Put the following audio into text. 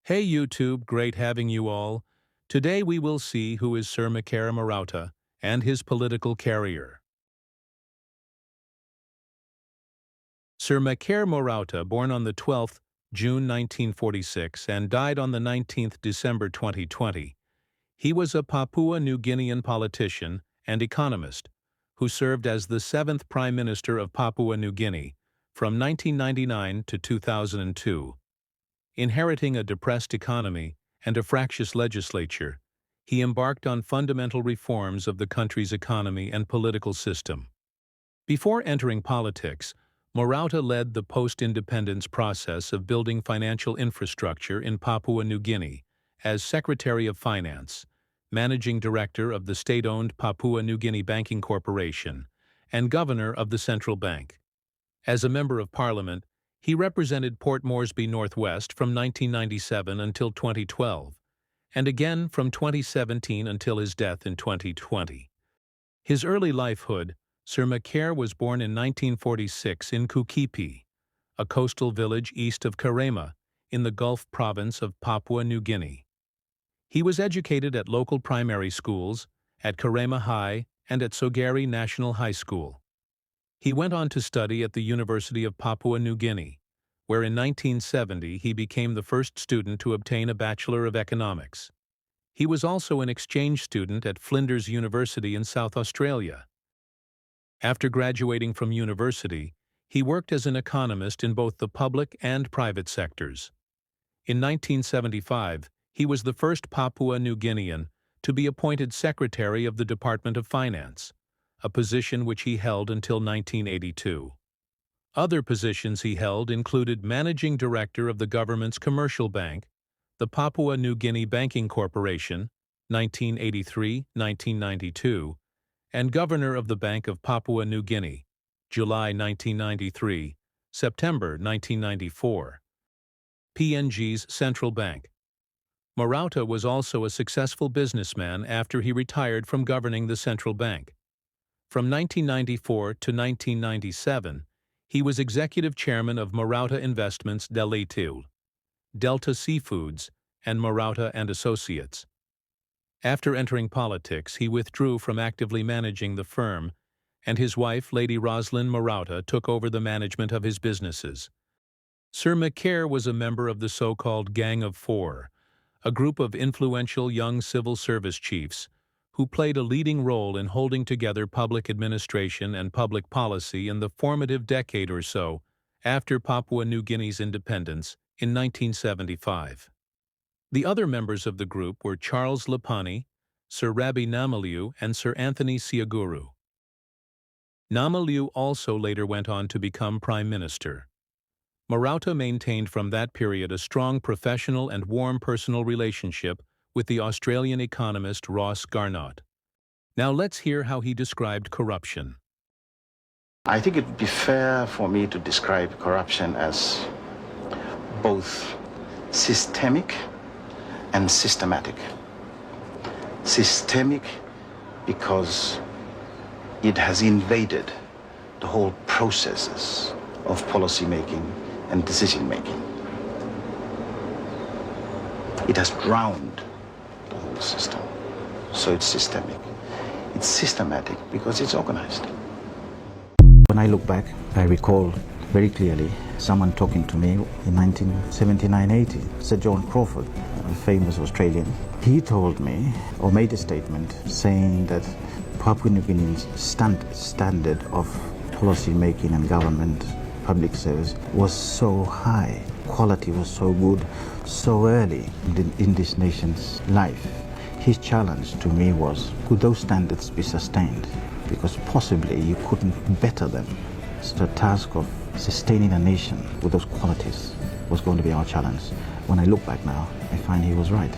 Hey YouTube, great having you all. Today we will see who is Sir Mekere Morauta and his political career. Sir Mekere Morauta, born on the 12th June 1946 and died on the 19th December 2020. He was a Papua New Guinean politician and economist who served as the 7th Prime Minister of Papua New Guinea from 1999 to 2002. Inheriting a depressed economy and a fractious legislature, he embarked on fundamental reforms of the country's economy and political system. Before entering politics, Morauta led the post-independence process of building financial infrastructure in Papua New Guinea as Secretary of Finance, Managing Director of the state-owned Papua New Guinea Banking Corporation, and Governor of the Central Bank. As a Member of Parliament, he represented Port Moresby Northwest from 1997 until 2012, and again from 2017 until his death in 2020. His early lifehood, Sir Mekere was born in 1946 in Kukipi, a coastal village east of Karema, in the Gulf province of Papua New Guinea. He was educated at local primary schools, at Karema High, and at Sogari National High School. He went on to study at the University of Papua New Guinea, where in 1970 he became the first student to obtain a Bachelor of Economics. He was also an exchange student at Flinders University in South Australia. After graduating from university, he worked as an economist in both the public and private sectors. In 1975, he was the first Papua New Guinean to be appointed Secretary of the Department of Finance, a position which he held until 1982. Other positions he held included Managing Director of the government's commercial bank, the Papua New Guinea Banking Corporation, 1983-1992, and Governor of the Bank of Papua New Guinea, July 1993, September 1994. PNG's central bank. Morauta was also a successful businessman after he retired from governing the central bank. From 1994 to 1997, he was executive chairman of Morauta Investments Delitul, Delta Seafoods, and Morauta and Associates. After entering politics, he withdrew from actively managing the firm, and his wife, Lady Roslyn Morauta, took over the management of his businesses. Sir Mekere was a member of the so-called Gang of Four, a group of influential young civil service chiefs who played a leading role in holding together public administration and public policy in the formative decade or so after Papua New Guinea's independence in 1975. The other members of the group were Charles Lapani, Sir Rabi Namaliu, and Sir Anthony Siaguru. Namaliu also later went on to become Prime Minister. Morauta maintained from that period a strong professional and warm personal relationship with the Australian economist Ross Garnott. Now let's hear how he described corruption. I think it would be fair for me to describe corruption as both systemic and systematic. Systemic because it has invaded the whole processes of policy making and decision making. It has drowned the whole system, so it's systemic. It's systematic because it's organized. When I look back, I recall very clearly someone talking to me in 1979-80, Sir John Crawford, a famous Australian. He told me, or made a statement, saying that Papua New Guinea's standard of policy making and government public service was so high, quality was so good, so early in this nation's life. His challenge to me was, could those standards be sustained? Because possibly you couldn't better them. So the task of sustaining a nation with those qualities was going to be our challenge. When I look back now, I find he was right.